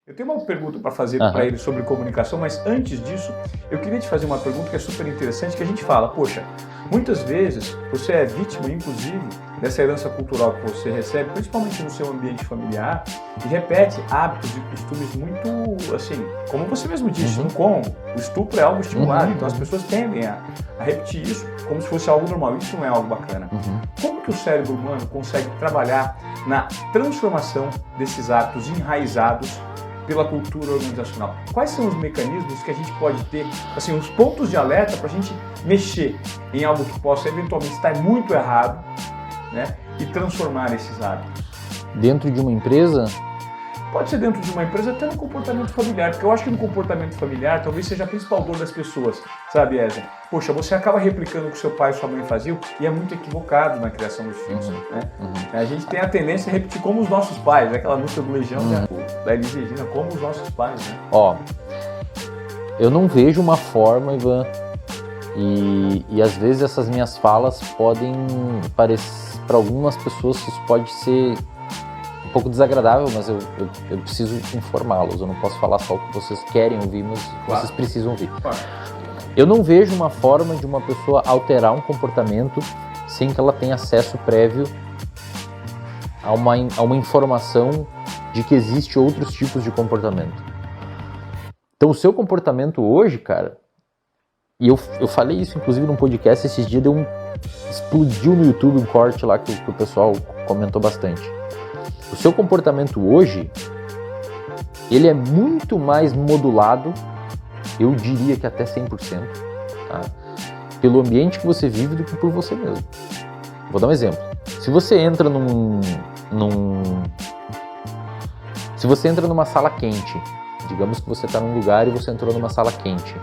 Eu tenho uma pergunta para fazer para ele sobre comunicação, mas antes disso, eu queria te fazer uma pergunta que é super interessante, que a gente fala, poxa, muitas vezes você é vítima, inclusive, dessa herança cultural que você recebe, principalmente no seu ambiente familiar, e repete hábitos e costumes muito, assim, como você mesmo disse, no Congo, o estupro é algo estimulado, então as pessoas tendem a repetir isso como se fosse algo normal. Isso não é algo bacana. Como que o cérebro humano consegue trabalhar na transformação desses hábitos enraizados pela cultura organizacional? Quais são os mecanismos que a gente pode ter, assim, os pontos de alerta para a gente mexer em algo que possa eventualmente estar muito errado, né, e transformar esses hábitos? Dentro de uma empresa? Pode ser dentro de uma empresa, até no comportamento familiar, porque eu acho que no comportamento familiar talvez seja a principal dor das pessoas, sabe, Ezra? Poxa, você acaba replicando o que seu pai e sua mãe faziam e é muito equivocado na criação dos filhos, né? A gente tem a tendência a repetir como os nossos pais, aquela música do Legião, né? Da Elis Regina, como os nossos pais, né? Ó, eu não vejo uma forma, Ivan, e às vezes essas minhas falas podem parecer, para algumas pessoas isso pode ser um pouco desagradável, mas eu preciso informá-los. Eu não posso falar só o que vocês querem ouvir, mas vocês precisam ouvir. Eu não vejo uma forma de uma pessoa alterar um comportamento sem que ela tenha acesso prévio a uma informação de que existe outros tipos de comportamento. Então o seu comportamento hoje, cara, e eu falei isso inclusive num podcast esses dias, explodiu no YouTube um corte lá que o pessoal comentou bastante. O seu comportamento hoje, ele é muito mais modulado, eu diria que até 100%, tá? Pelo ambiente que você vive do que por você mesmo. Vou dar um exemplo. Se você entra se você entra numa sala quente, digamos que você está num lugar e você entrou numa sala quente,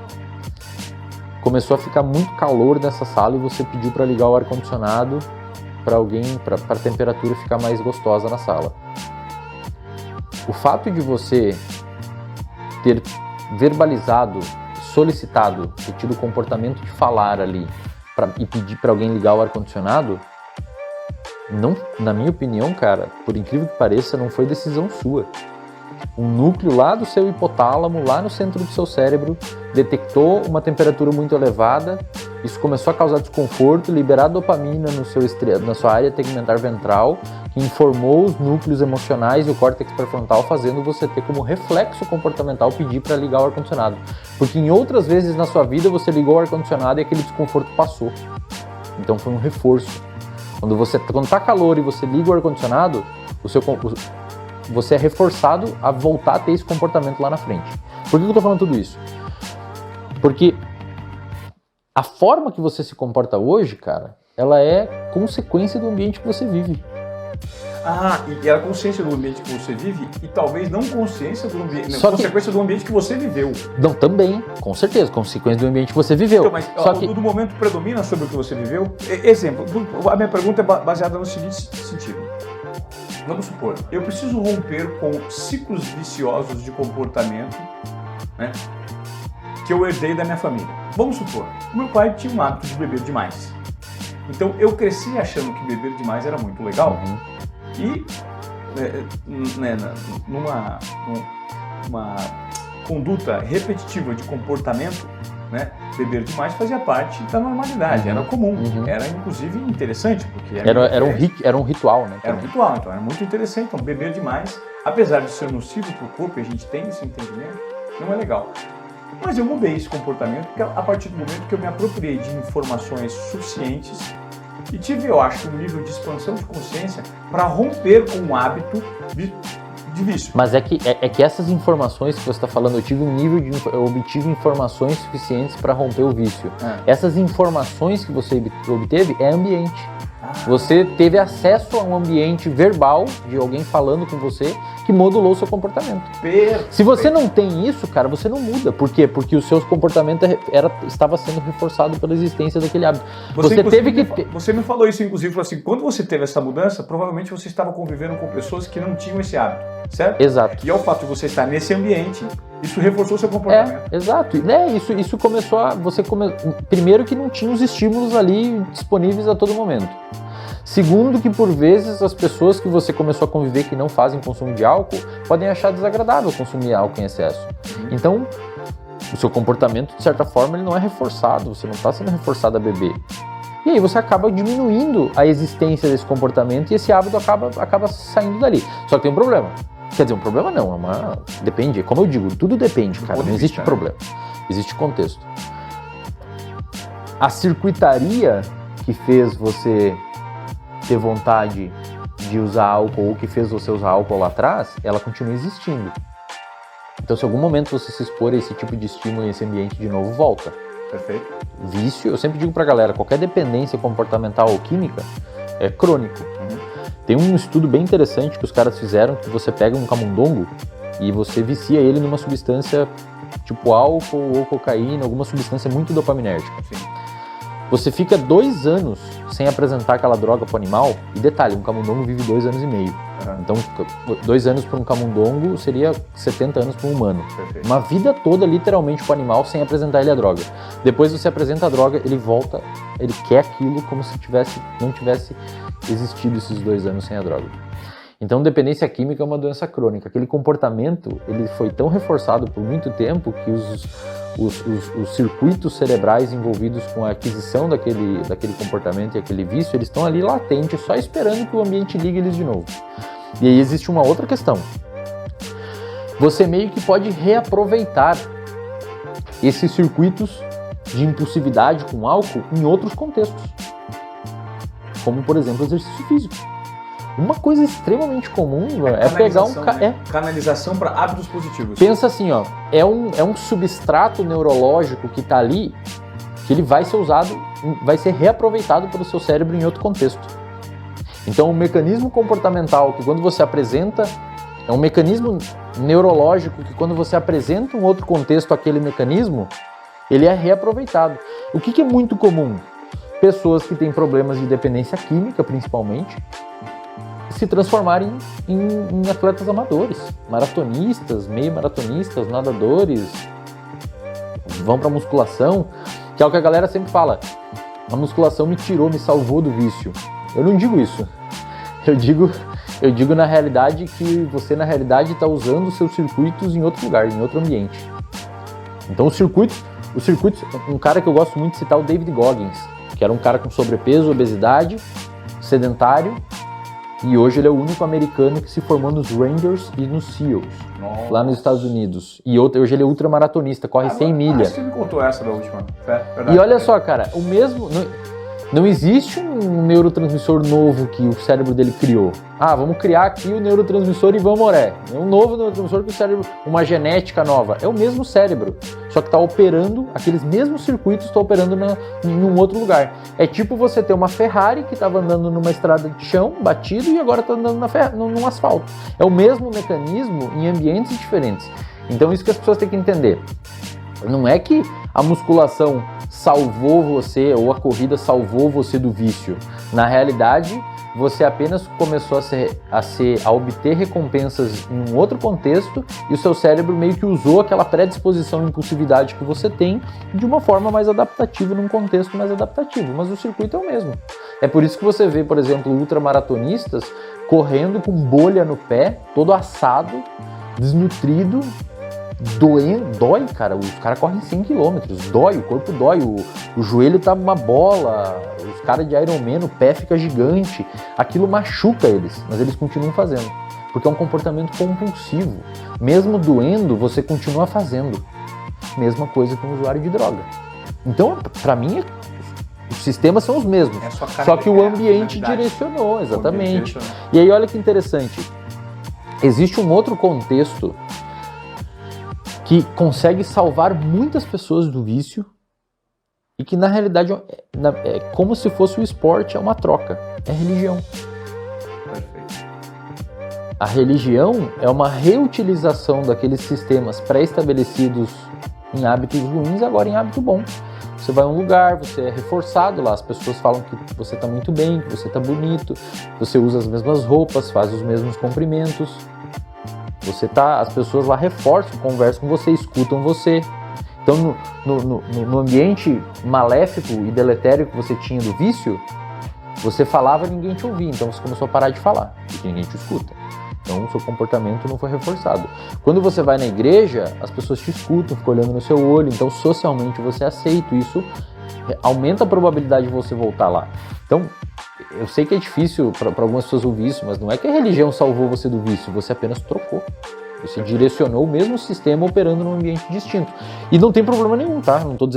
começou a ficar muito calor nessa sala e você pediu para ligar o ar-condicionado para a temperatura ficar mais gostosa na sala. O fato de você ter verbalizado, solicitado, ter tido o comportamento de falar ali e pedir para alguém ligar o ar-condicionado, não, na minha opinião, cara, por incrível que pareça, não foi decisão sua. Um núcleo lá do seu hipotálamo, lá no centro do seu cérebro, detectou uma temperatura muito elevada, isso começou a causar desconforto, liberar dopamina na sua área tegmentar ventral, que informou os núcleos emocionais e o córtex pré-frontal, fazendo você ter como reflexo comportamental pedir para ligar o ar-condicionado. Porque em outras vezes na sua vida você ligou o ar-condicionado e aquele desconforto passou. Então foi um reforço. Quando tá calor e você liga o ar-condicionado, você é reforçado a voltar a ter esse comportamento lá na frente. Por que eu tô falando tudo isso? Porque a forma que você se comporta hoje, cara, ela é consequência do ambiente que você vive. E é a consciência do ambiente que você vive e talvez não consciência do ambiente, consequência do ambiente que você viveu. Não, também, com certeza, consequência do ambiente que você viveu. Então, mas do momento predomina sobre o que você viveu? Exemplo, a minha pergunta é baseada no seguinte sentido. Vamos supor, eu preciso romper com ciclos viciosos de comportamento, né, que eu herdei da minha família. Vamos supor, o meu pai tinha um hábito de beber demais. Então eu cresci achando que beber demais era muito legal. E numa conduta repetitiva de comportamento, né, beber demais fazia parte da normalidade, era comum, era inclusive interessante, porque era um ritual, né? Era um ritual, então era muito interessante. Então beber demais, apesar de ser nocivo para o corpo, e a gente tem esse entendimento, não é legal. Mas eu mudei esse comportamento a partir do momento que eu me apropriei de informações suficientes e tive, eu acho, um nível de expansão de consciência para romper com um hábito de vício. Mas é que essas informações que você está falando, eu obtive informações suficientes para romper o vício. Essas informações que você obteve é ambiente. Você teve acesso a um ambiente verbal de alguém falando com você que modulou o seu comportamento. Se você não tem isso, cara, você não muda. Por quê? Porque o seu comportamento estava sendo reforçado pela existência daquele hábito. Você me falou isso, inclusive, assim, quando você teve essa mudança, provavelmente você estava convivendo com pessoas que não tinham esse hábito, certo? Exato. E ao fato de você estar nesse ambiente, isso reforçou o seu comportamento. Exato. Isso começou primeiro que não tinha os estímulos ali disponíveis a todo momento. Segundo, que por vezes as pessoas que você começou a conviver que não fazem consumo de álcool podem achar desagradável consumir álcool em excesso. Então, o seu comportamento, de certa forma, ele não é reforçado, você não está sendo reforçado a beber. E aí você acaba diminuindo a existência desse comportamento e esse hábito acaba saindo dali. Só que tem um problema. Quer dizer, um problema não, depende, como eu digo, tudo depende, cara, não existe problema, existe contexto. A circuitaria que fez você ter vontade de usar álcool ou que fez você usar álcool lá atrás, ela continua existindo. Então, se em algum momento você se expor a esse tipo de estímulo e esse ambiente de novo, volta. Perfeito. Vício, eu sempre digo pra galera, qualquer dependência comportamental ou química é crônico. Tem um estudo bem interessante que os caras fizeram, que você pega um camundongo e você vicia ele numa substância tipo álcool ou cocaína, alguma substância muito dopaminérgica. Sim. Você fica 2 anos sem apresentar aquela droga pro animal, e detalhe, um camundongo vive 2 anos e meio. Então, 2 anos para um camundongo seria 70 anos para um humano. Perfeito. Uma vida toda, literalmente, pro animal sem apresentar ele a droga. Depois você apresenta a droga, ele volta, ele quer aquilo como se não tivesse existido esses 2 anos sem a droga. Então, dependência química é uma doença crônica. Aquele comportamento, ele foi tão reforçado por muito tempo que os circuitos cerebrais envolvidos com a aquisição daquele comportamento e aquele vício, eles estão ali latentes, só esperando que o ambiente ligue eles de novo. E aí existe uma outra questão. Você meio que pode reaproveitar esses circuitos de impulsividade com álcool em outros contextos. Como, por exemplo, exercício físico. Uma coisa extremamente comum é pegar um... Canalização para hábitos positivos. Pensa assim, ó, é um substrato neurológico que está ali, que ele vai ser usado, vai ser reaproveitado pelo seu cérebro em outro contexto. Então, o mecanismo comportamental que quando você apresenta, é um mecanismo neurológico que quando você apresenta um outro contexto aquele mecanismo, ele é reaproveitado. O que é muito comum? Pessoas que têm problemas de dependência química, principalmente, se transformarem em atletas amadores, maratonistas, meio maratonistas, nadadores, vão pra musculação, que é o que a galera sempre fala, a musculação me salvou do vício. Eu não digo isso, eu digo na realidade que você na realidade está usando os seus circuitos em outro lugar, em outro ambiente. Então os circuitos, um cara que eu gosto muito de citar é o David Goggins, que era um cara com sobrepeso, obesidade, sedentário, e hoje ele é o único americano que se formou nos Rangers e nos SEALs, lá nos Estados Unidos. E hoje ele é ultramaratonista, corre 100 milhas. Você me contou essa da última. E olha só, cara, o mesmo... Não existe um neurotransmissor novo que o cérebro dele criou. Ah, vamos criar aqui o neurotransmissor Ivamoré. É um novo neurotransmissor que o cérebro... Uma genética nova. É o mesmo cérebro. Só que está operando... Aqueles mesmos circuitos estão operando em um outro lugar. É tipo você ter uma Ferrari que estava andando numa estrada de chão, batido, e agora está andando num asfalto. É o mesmo mecanismo em ambientes diferentes. Então isso que as pessoas têm que entender. Não é que a musculação salvou você ou a corrida salvou você do vício. Na realidade, você apenas começou a obter recompensas em um outro contexto e o seu cérebro meio que usou aquela predisposição à impulsividade que você tem de uma forma mais adaptativa, num contexto mais adaptativo. Mas o circuito é o mesmo. É por isso que você vê, por exemplo, ultramaratonistas correndo com bolha no pé, todo assado, desnutrido, dói, cara, os caras correm 100 km, dói, o corpo dói, o joelho tá uma bola, os caras de Ironman, o pé fica gigante, aquilo machuca eles, mas eles continuam fazendo, porque é um comportamento compulsivo, mesmo doendo, você continua fazendo, mesma coisa que um usuário de droga. Então, pra mim, os sistemas são os mesmos, só que o ambiente direcionou, exatamente. E aí, olha que interessante, existe um outro contexto que consegue salvar muitas pessoas do vício e que na realidade é como se fosse o esporte, é uma troca, é religião. Perfeito. A religião é uma reutilização daqueles sistemas pré-estabelecidos em hábitos ruins, agora em hábito bom. Você vai a um lugar, você é reforçado lá, as pessoas falam que você está muito bem, que você está bonito, você usa as mesmas roupas, faz os mesmos cumprimentos. As pessoas lá reforçam, conversam com você, escutam você. Então, no ambiente maléfico e deletério que você tinha do vício, Você falava e ninguém te ouvia, então você começou a parar de falar, porque ninguém te escuta. Então o seu comportamento não foi reforçado. Quando você vai na igreja, as pessoas te escutam, ficam olhando no seu olho, então socialmente você é aceito, isso aumenta a probabilidade de você voltar lá. Então, eu sei que é difícil para algumas pessoas ouvir isso, mas não é que a religião salvou você do vício, você apenas trocou. Você direcionou o mesmo sistema operando num ambiente distinto. E não tem problema nenhum, tá? Não estou dizendo